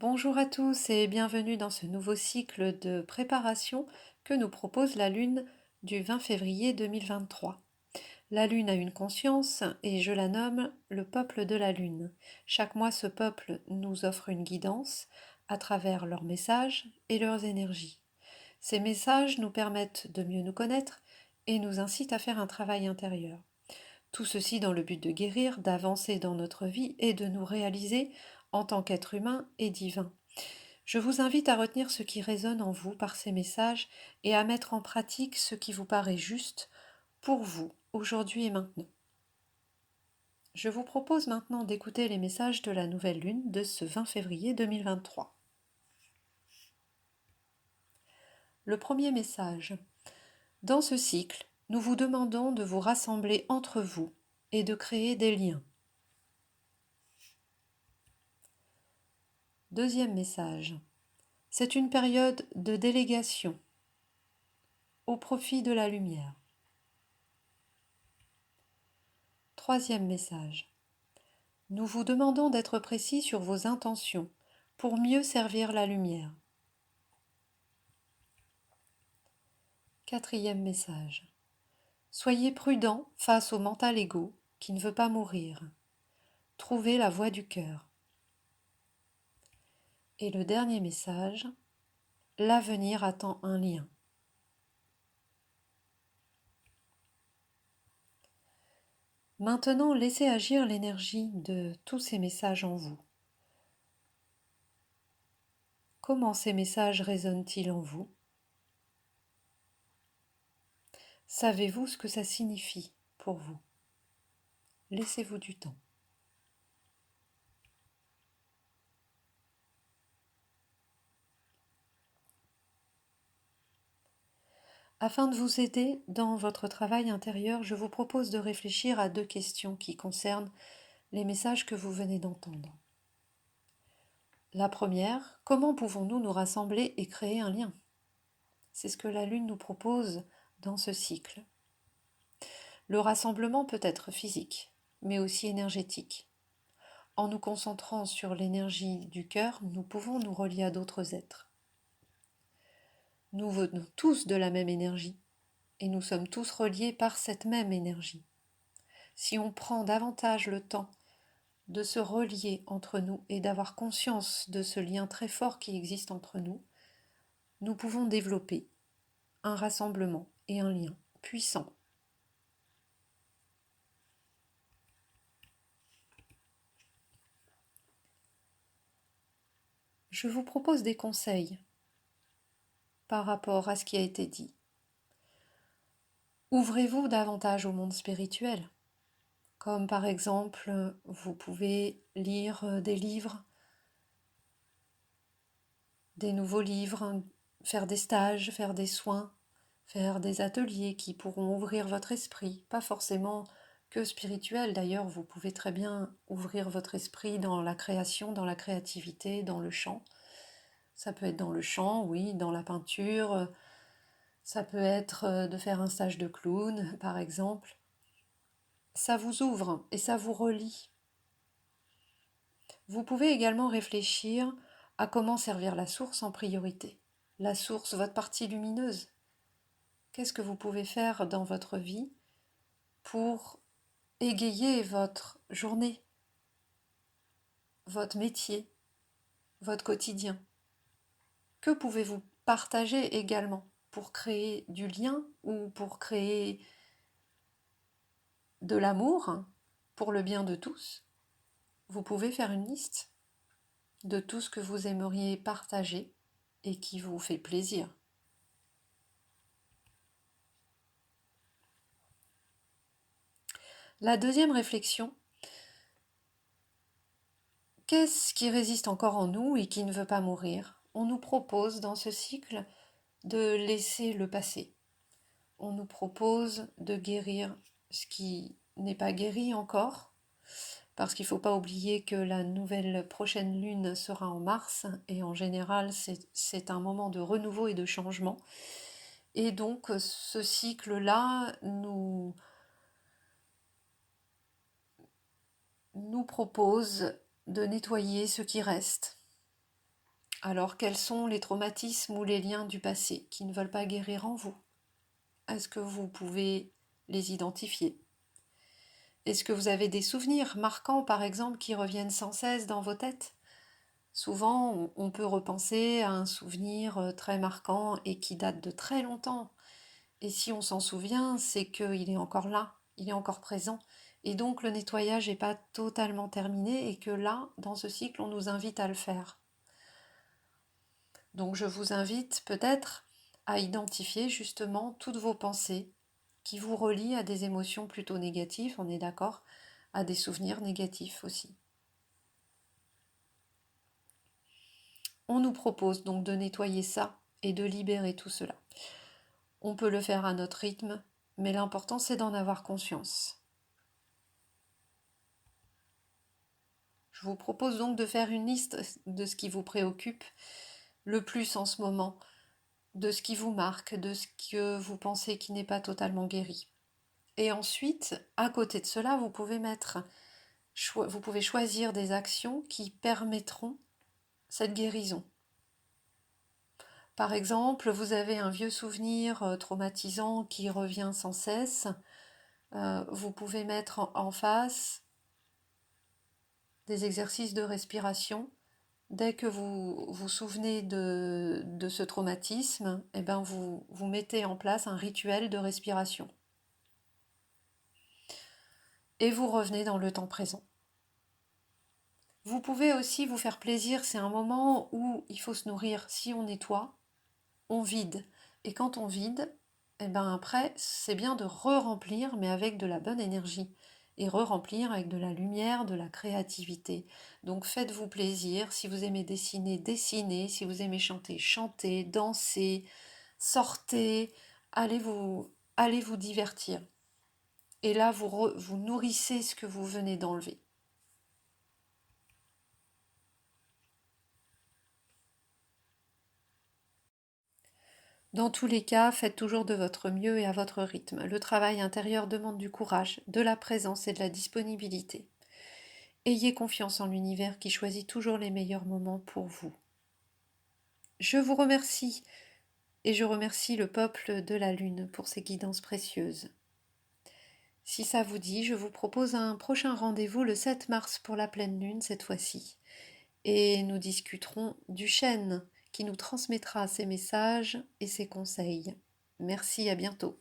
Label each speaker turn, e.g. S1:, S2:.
S1: Bonjour à tous et bienvenue dans ce nouveau cycle de préparation que nous propose la Lune du 20 février 2023. La Lune a une conscience et je la nomme le peuple de la Lune. Chaque mois, ce peuple nous offre une guidance à travers leurs messages et leurs énergies. Ces messages nous permettent de mieux nous connaître et nous incitent à faire un travail intérieur. Tout ceci dans le but de guérir, d'avancer dans notre vie et de nous réaliser en tant qu'être humain et divin. Je vous invite à retenir ce qui résonne en vous par ces messages et à mettre en pratique ce qui vous paraît juste pour vous, aujourd'hui et maintenant. Je vous propose maintenant d'écouter les messages de la nouvelle lune de ce 20 février 2023. Le premier message. Dans ce cycle, nous vous demandons de vous rassembler entre vous et de créer des liens. Deuxième message. C'est une période de délégation au profit de la lumière. Troisième message. Nous vous demandons d'être précis sur vos intentions pour mieux servir la lumière. Quatrième message. Soyez prudent face au mental égo qui ne veut pas mourir. Trouvez la voie du cœur. Et le dernier message. L'avenir attend un lien. Maintenant, laissez agir l'énergie de tous ces messages en vous. Comment ces messages résonnent-ils en vous ? Savez-vous ce que ça signifie pour vous ? Laissez-vous du temps. Afin de vous aider dans votre travail intérieur, je vous propose de réfléchir à deux questions qui concernent les messages que vous venez d'entendre. La première, comment pouvons-nous nous rassembler et créer un lien ? C'est ce que la Lune nous propose dans ce cycle. Le rassemblement peut être physique, mais aussi énergétique. En nous concentrant sur l'énergie du cœur, nous pouvons nous relier à d'autres êtres. Nous venons tous de la même énergie et nous sommes tous reliés par cette même énergie. Si on prend davantage le temps de se relier entre nous et d'avoir conscience de ce lien très fort qui existe entre nous, nous pouvons développer un rassemblement et un lien puissant. Je vous propose des conseils par rapport à ce qui a été dit. Ouvrez-vous davantage au monde spirituel, comme par exemple, vous pouvez lire des livres, des nouveaux livres, faire des stages, faire des soins, faire des ateliers qui pourront ouvrir votre esprit, pas forcément que spirituel. D'ailleurs, vous pouvez très bien ouvrir votre esprit dans la création, dans la créativité, dans le chant. Ça peut être dans le chant, oui, dans la peinture. Ça peut être de faire un stage de clown, par exemple. Ça vous ouvre et ça vous relie. Vous pouvez également réfléchir à comment servir la source en priorité. La source, votre partie lumineuse. Qu'est-ce que vous pouvez faire dans votre vie pour égayer votre journée, votre métier, votre quotidien? Que pouvez-vous partager également pour créer du lien ou pour créer de l'amour pour le bien de tous? Vous pouvez faire une liste de tout ce que vous aimeriez partager et qui vous fait plaisir. La deuxième réflexion, qu'est-ce qui résiste encore en nous et qui ne veut pas mourir? On nous propose dans ce cycle de laisser le passé. On nous propose de guérir ce qui n'est pas guéri encore, parce qu'il ne faut pas oublier que la nouvelle prochaine lune sera en mars, et en général c'est un moment de renouveau et de changement. Et donc ce cycle-là nous propose de nettoyer ce qui reste, Alors, quels sont les traumatismes ou les liens du passé qui ne veulent pas guérir en vous? Est-ce que vous pouvez les identifier? Est-ce que vous avez des souvenirs marquants, par exemple, qui reviennent sans cesse dans vos têtes? Souvent, on peut repenser à un souvenir très marquant et qui date de très longtemps. Et si on s'en souvient, c'est qu'il est encore là, il est encore présent. Et donc le nettoyage n'est pas totalement terminé et que là, dans ce cycle, on nous invite à le faire. Donc je vous invite peut-être à identifier justement toutes vos pensées qui vous relient à des émotions plutôt négatives, on est d'accord, à des souvenirs négatifs aussi. On nous propose donc de nettoyer ça et de libérer tout cela. On peut le faire à notre rythme, mais l'important c'est d'en avoir conscience. Je vous propose donc de faire une liste de ce qui vous préoccupe le plus en ce moment, de ce qui vous marque, de ce que vous pensez qui n'est pas totalement guéri. Et ensuite, à côté de cela, vous pouvez choisir des actions qui permettront cette guérison. Par exemple, vous avez un vieux souvenir traumatisant qui revient sans cesse. Vous pouvez mettre en face des exercices de respiration. Dès que vous vous souvenez de ce traumatisme, eh ben vous mettez en place un rituel de respiration. Et vous revenez dans le temps présent. Vous pouvez aussi vous faire plaisir, c'est un moment où il faut se nourrir. Si on nettoie, on vide. Et quand on vide, eh ben après, c'est bien de re-remplir, mais avec de la bonne énergie. Et re-remplir avec de la lumière, de la créativité. Donc faites-vous plaisir. Si vous aimez dessiner, dessinez. Si vous aimez chanter, chantez, dansez, sortez. Allez vous divertir. Et là, vous nourrissez ce que vous venez d'enlever. Dans tous les cas, faites toujours de votre mieux et à votre rythme. Le travail intérieur demande du courage, de la présence et de la disponibilité. Ayez confiance en l'univers qui choisit toujours les meilleurs moments pour vous. Je vous remercie et je remercie le peuple de la Lune pour ses guidances précieuses. Si ça vous dit, je vous propose un prochain rendez-vous le 7 mars pour la pleine Lune cette fois-ci. Et nous discuterons du chêne qui nous transmettra ses messages et ses conseils. Merci, à bientôt.